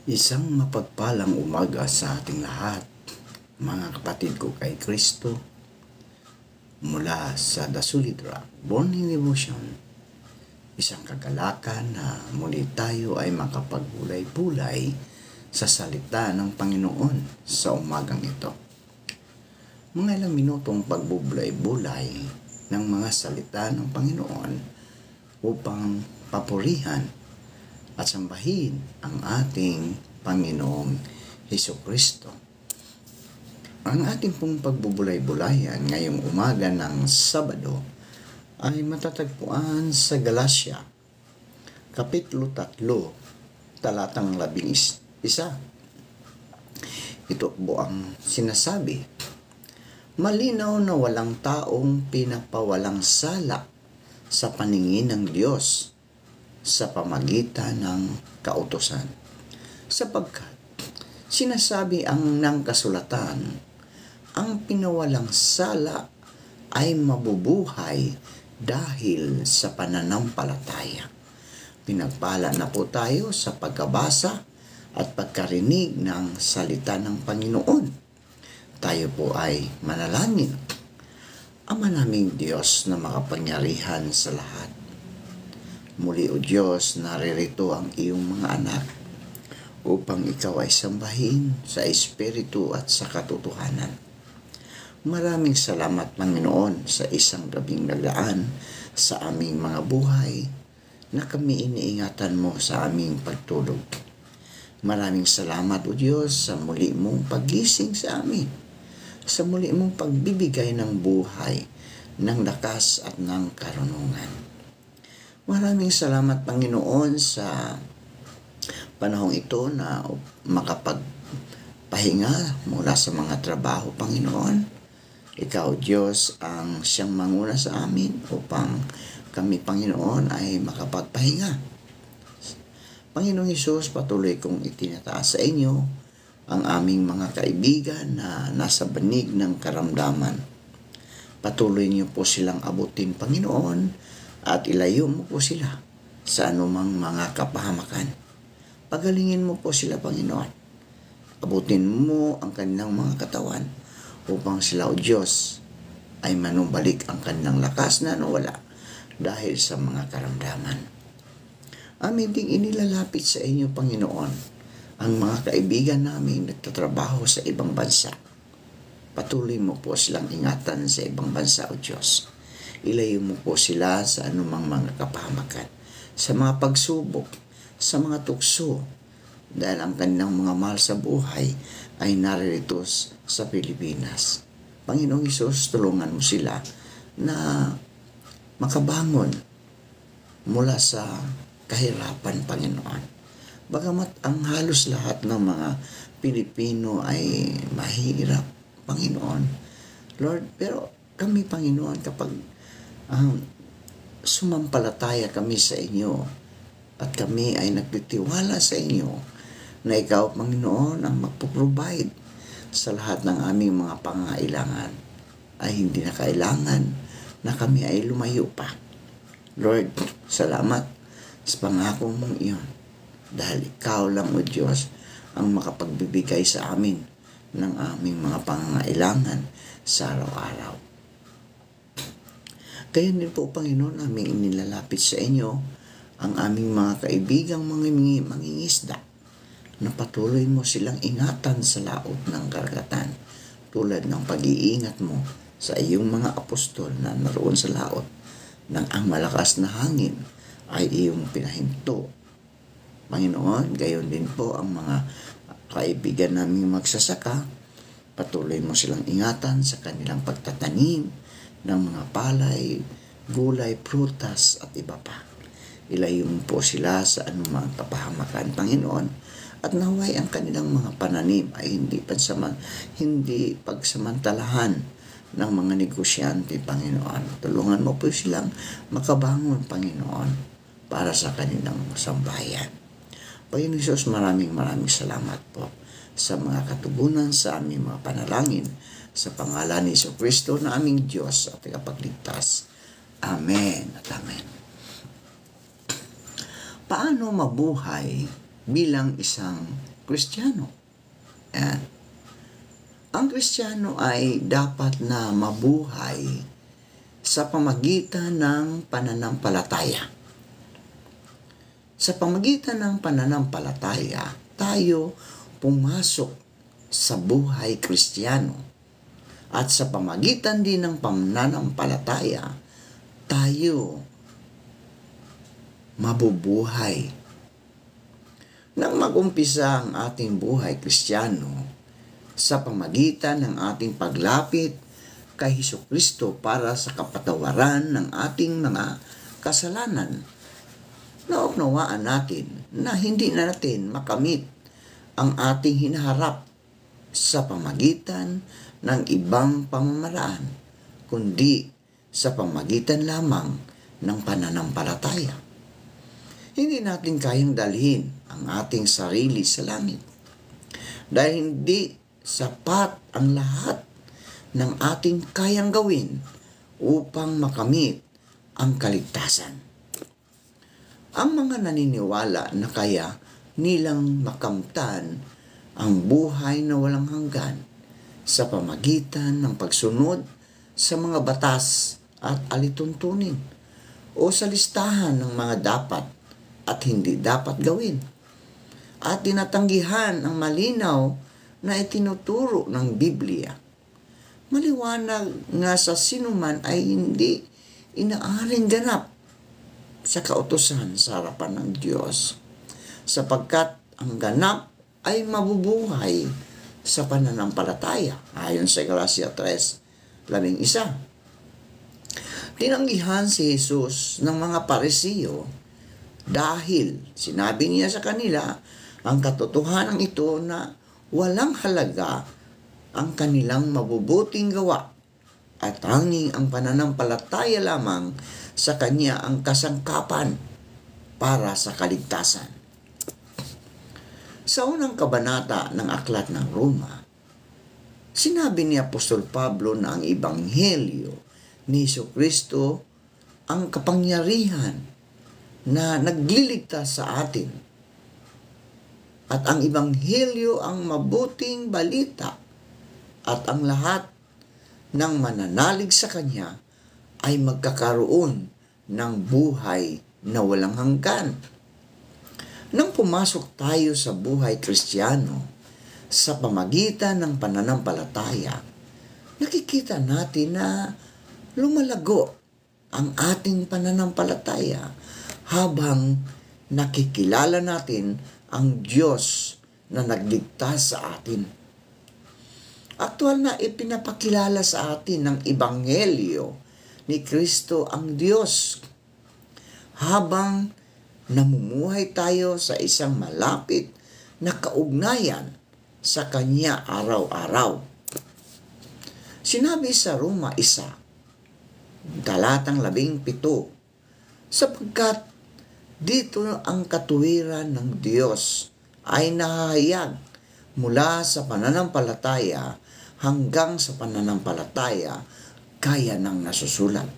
Isang mapagpalang umaga sa ating lahat, mga kapatid ko kay Kristo, mula sa The Solid Rock Morning Devotion. Isang kagalakan na muli tayo ay makapagbulay-bulay sa salita ng Panginoon sa umagang ito. Mga ilang minutong pagbubulay-bulay ng mga salita ng Panginoon upang papurihan at sambahin ang ating Panginoong Hesukristo. Ang ating pong pagbubulay-bulayan ngayong umaga ng Sabado ay matatagpuan sa Galatia, Kapitulo 3, talatang 11. Ito po ang sinasabi: malinaw na walang taong pinapawalang sala sa paningin ng Diyos sa pamagitan ng kautusan. Sapagkat sinasabi ang ng kasulatan, ang pinawalang sala ay mabubuhay dahil sa pananampalataya. Pinagpala na po tayo sa pagkabasa at pagkarinig ng salita ng Panginoon. Tayo po ay manalangin. Ama naming Diyos na makapangyarihan sa lahat, muli o Diyos, naririto ang iyong mga anak upang ikaw ay sambahin sa Espiritu at sa katotohanan. Maraming salamat, Panginoon, sa isang gabing nagaan sa aming mga buhay na kami iniingatan mo sa aming pagtulog. Maraming salamat, O Diyos, sa muli mong paggising sa amin, sa muli mong pagbibigay ng buhay, ng lakas at ng karunungan. Maraming salamat, Panginoon, sa panahong ito na makapagpahinga mula sa mga trabaho, Panginoon. Ikaw, Diyos, ang siyang manguna sa amin upang kami, Panginoon, ay makapagpahinga. Panginoong Hesus, patuloy kong itinataas sa inyo ang aming mga kaibigan na nasa banig ng karamdaman. Patuloy niyo po silang abutin, Panginoon, at ilayo mo po sila sa anumang mga kapahamakan. Pagalingin mo po sila, Panginoon. Abutin mo ang kanilang mga katawan upang sila, O Diyos, ay manumbalik ang kanilang lakas na nawala dahil sa mga karamdaman. Amin ding inilalapit sa inyo, Panginoon, ang mga kaibigan namin nagtatrabaho sa ibang bansa. Patuloy mo po silang ingatan sa ibang bansa, O Diyos. Ilayo mo po sila sa anumang mga kapahamakan, sa mga pagsubok, sa mga tukso, dahil ang kanilang mga mahal sa buhay ay naririto sa Pilipinas. Panginoong Hesus, tulungan mo sila na makabangon mula sa kahirapan, Panginoon. Bagamat ang halos lahat ng mga Pilipino ay mahirap, Panginoon, Lord, pero kami, Panginoon, kapag sumampalataya kami sa inyo at kami ay nagtitiwala sa inyo na ikaw, Panginoon, ang magpo-provide sa lahat ng aming mga pangangailangan, ay hindi na kailangan na kami ay lumayo pa. Lord, salamat sa pangako mong iyon, dahil ikaw lang, O Diyos, ang makapagbibigay sa amin ng aming mga pangangailangan sa araw-araw. Kaya din po, Panginoon, aming inilalapit sa inyo ang aming mga kaibigang mangingisda na patuloy mo silang ingatan sa laot ng karagatan tulad ng pag-iingat mo sa iyong mga apostol na naroon sa laot nang ang malakas na hangin ay iyong pinahinto. Panginoon, gayon din po ang mga kaibigan naming magsasaka. Patuloy mo silang ingatan sa kanilang pagtatanim ng mga palay, gulay, prutas at iba pa. Ilayo mo po sila sa anumang kapahamakan, Panginoon, at naway ang kanilang mga pananim ay hindi pagsamantalahan ng mga negosyante, Panginoon. Tulungan mo po silang makabangon, Panginoon, para sa kanilang sambahayan. Panginoon Hesus, maraming salamat po sa mga katugunan sa aming mga panalangin, sa pangalan ni Hesukristo na aming Diyos at tagapagligtas. Amen at amen. Paano mabuhay bilang isang Kristiyano. Yan. Ang Kristiyano ay dapat na mabuhay sa pamagitan ng pananampalataya. Sa pamagitan ng pananampalataya, tayo pumasok sa buhay Kristiyano. At sa pamagitan din ng pananampalataya, tayo mabubuhay. Nang mag-umpisa ang ating buhay Kristiyano, sa pamagitan ng ating paglapit kay Hesukristo para sa kapatawaran ng ating mga kasalanan, naunawaan natin na hindi natin makamit ang ating hinaharap sa pamagitan ng ibang pamamaraan, kundi sa pamagitan lamang ng pananampalataya. Hindi natin kayang dalhin ang ating sarili sa langit dahil hindi sapat ang lahat ng ating kayang gawin upang makamit ang kaligtasan. Ang mga naniniwala na kaya nilang makamtan ang buhay na walang hanggan sa pamagitan ng pagsunod sa mga batas at alituntunin o sa listahan ng mga dapat at hindi dapat gawin, at tinatanggihan ang malinaw na itinuturo ng Biblia. Maliwanag nga sa sinuman ay hindi inaaring ganap sa kautusan sa harapan ng Diyos, sapagkat ang ganap ay mabubuhay sa pananampalataya, ayon sa Galatia 3:11. Tinanggihan si Jesus ng mga Parisiyo dahil sinabi niya sa kanila ang katotohanan ito na walang halaga ang kanilang mabubuting gawa at tanging ang pananampalataya lamang sa Kanya ang kasangkapan para sa kaligtasan. Sa unang kabanata ng Aklat ng Roma, sinabi ni Apostol Pablo na ang Ebanghelyo ni Hesukristo ang kapangyarihan na nagliligtas sa atin. At ang Ebanghelyo ang mabuting balita at ang lahat ng mananalig sa Kanya ay magkakaroon ng buhay na walang hanggan. Nang pumasok tayo sa buhay Kristiyano sa pamagitan ng pananampalataya, nakikita natin na lumalago ang ating pananampalataya habang nakikilala natin ang Diyos na nagligtas sa atin. Aktual na ipinapakilala sa atin ng Ebanghelyo ni Kristo ang Diyos habang namumuhay tayo sa isang malapit na kaugnayan sa Kanya araw-araw. Sinabi sa Roma 1, talatang 17, sapagkat dito ang katuwiran ng Diyos ay nahahayag mula sa pananampalataya hanggang sa pananampalataya kaya ng nasusulat.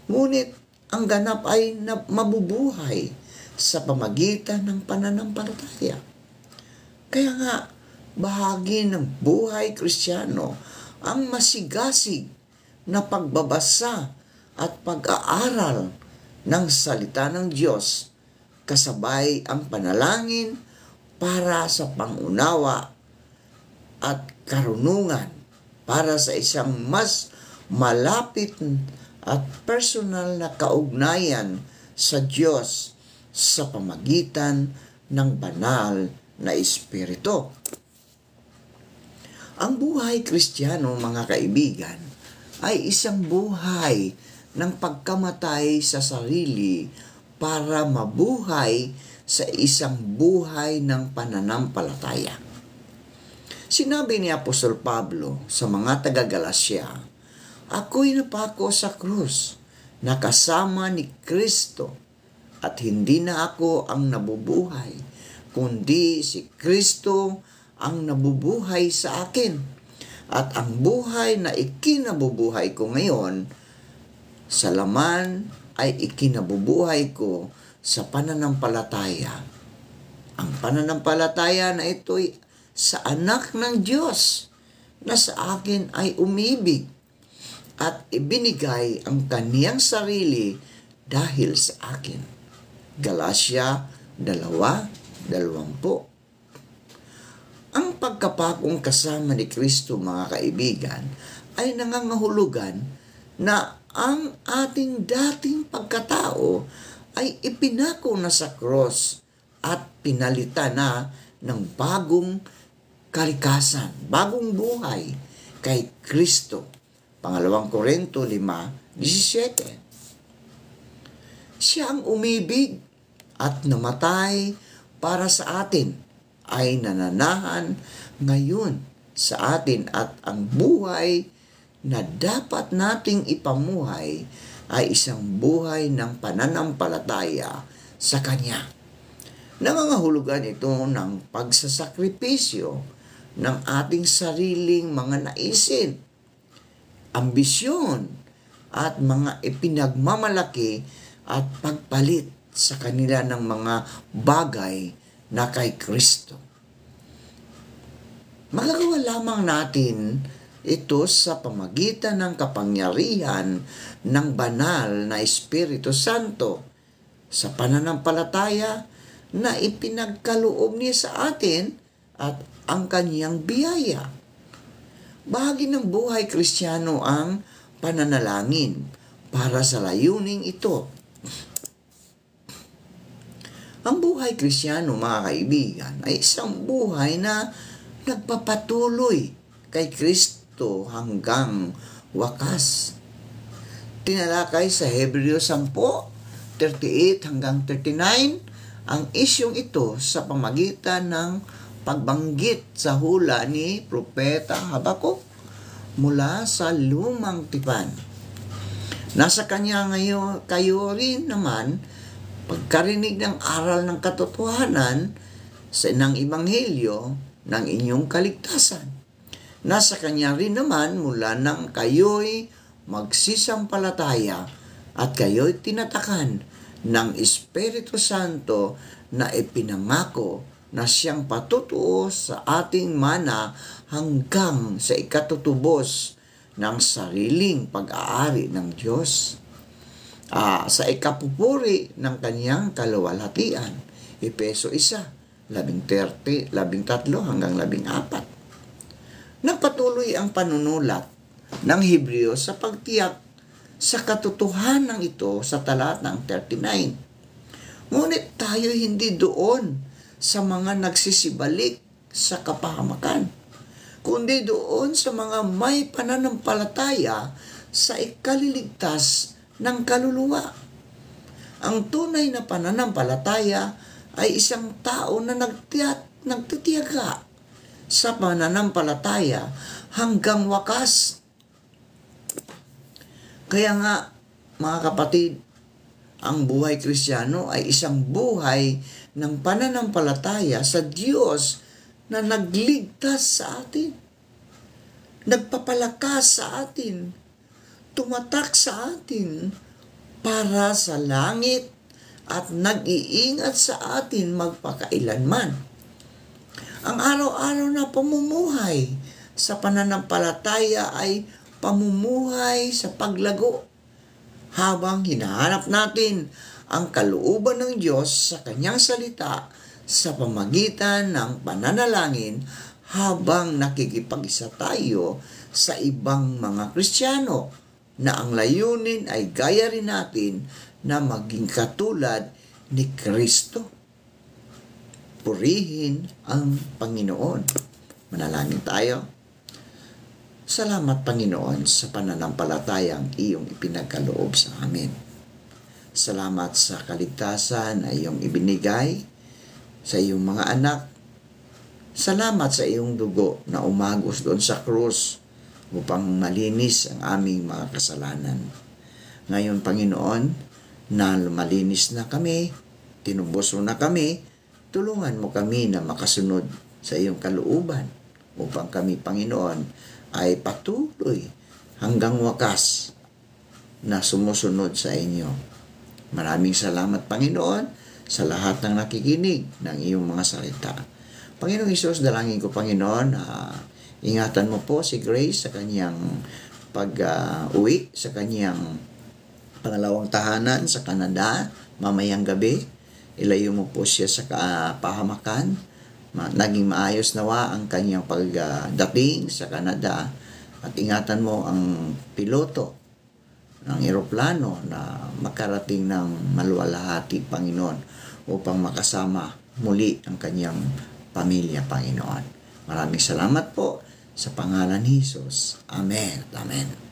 Ngunit ang ganap ay mabubuhay sa pamagitan ng pananampalataya. Kaya nga, bahagi ng buhay Kristiyano ang masigasig na pagbabasa at pag-aaral ng salita ng Diyos, kasabay ang panalangin para sa pangunawa at karunungan para sa isang mas malapit at personal na kaugnayan sa Diyos sa pamagitan ng banal na Espiritu. Ang buhay Kristiyano, mga kaibigan, ay isang buhay ng pagkamatay sa sarili para mabuhay sa isang buhay ng pananampalataya. Sinabi ni Apostol Pablo sa mga taga-Galacia, ako'y napako sa krus, nakasama ni Kristo, at hindi na ako ang nabubuhay, kundi si Kristo ang nabubuhay sa akin. At ang buhay na ikinabubuhay ko ngayon, sa laman ay ikinabubuhay ko sa pananampalataya ang pananampalataya na ito'y sa anak ng Diyos na sa akin ay umibig at ibinigay ang kaniyang sarili dahil sa akin. Galatia 2:20. Ang pagkapakong kasama ni Kristo, mga kaibigan, ay nangangahulugan na ang ating dating pagkatao ay ipinako na sa cross at pinalitan na ng bagong kalikasan, bagong buhay kay Kristo. 2 Korinto 5:17. Siya ang umibig at namatay para sa atin, ay nananahan ngayon sa atin, at ang buhay na dapat nating ipamuhay ay isang buhay ng pananampalataya sa Kanya. Nangangahulugan ito ng pagsasakripisyo ng ating sariling mga naisin, ambisyon, at mga ipinagmamalaki at pagpalit sa kanila ng mga bagay na kay Kristo. Magagawa lamang natin ito sa pamagitan ng kapangyarihan ng banal na Espiritu Santo sa pananampalataya na ipinagkaloob niya sa atin at ang kaniyang biyaya. Bahagi ng buhay Kristiyano ang pananalangin para sa layuning ito. Ang buhay Kristiyano, mga kaibigan, ay isang buhay na nagpapatuloy kay Kristo hanggang wakas. Tinalakay sa Hebreo 10:38 hanggang 39 ang isyong ito sa pamagitan ng pagbanggit sa hula ni Propeta Habakuk mula sa Lumang Tipan. Nasa kanya ngayon kayo rin naman pagkarinig ng aral ng katotohanan ng Ebanghelyo ng inyong kaligtasan. Nasa kanya rin naman mula nang kayo'y magsisampalataya at kayo'y tinatakan ng Espiritu Santo na ipinangako na siyang patutuo sa ating mana hanggang sa ikatutubos ng sariling pag-aari ng Diyos. Sa ikapupuri ng kaniyang kaluwalhatian. Efeso 1:13 hanggang 14. Nagpatuloy ang panunulat ng Hebreo sa pagtiyak sa katotohanan ito sa talatang 39. Ngunit tayo hindi doon sa mga nagsisibalik sa kapahamakan, kundi doon sa mga may pananampalataya sa ikaliligtas ng kaluluwa. Ang tunay na pananampalataya ay isang tao na nagtitiyaga sa pananampalataya hanggang wakas. Kaya nga, mga kapatid, ang buhay Kristiyano ay isang buhay ng pananampalataya sa Diyos na nagligtas sa atin, nagpapalakas sa atin, tumatak sa atin para sa langit at nag-iingat sa atin magpakailanman. Ang araw-araw na pamumuhay sa pananampalataya ay pamumuhay sa paglago habang hinahanap natin ang kalooban ng Diyos sa Kanyang salita sa pamagitan ng pananalangin habang nakikipag-isa tayo sa ibang mga Kristiyano na ang layunin ay gaya rin natin na maging katulad ni Kristo. Purihin ang Panginoon. Manalangin tayo. Salamat, Panginoon, sa pananampalatayang iyong ipinagkaloob sa amin. Salamat sa kaligtasan na iyong ibinigay sa iyong mga anak. Salamat sa iyong dugo na umagos doon sa krus upang malinis ang aming mga kasalanan. Ngayon, Panginoon, na malinis na kami, tinubos mo na kami, tulungan mo kami na makasunod sa iyong kalooban upang kami, Panginoon, ay patuloy hanggang wakas na sumusunod sa inyo. Maraming salamat, Panginoon, sa lahat ng nakikinig ng iyong mga salita. Panginoong Hesus, dalangin ko, Panginoon, ingatan mo po si Grace sa kanyang pag-uwi, sa kanyang pangalawang tahanan sa Canada, mamayang gabi. Ilayo mo po siya sa pahamakan. Naging maayos nawa ang kanyang pagdating sa Canada. At ingatan mo ang piloto ng eroplano na makarating ng maluwalhati, Panginoon, upang makasama muli ang kanyang pamilya, Panginoon. Maraming salamat po sa pangalan ni Jesus. Amen. Amen.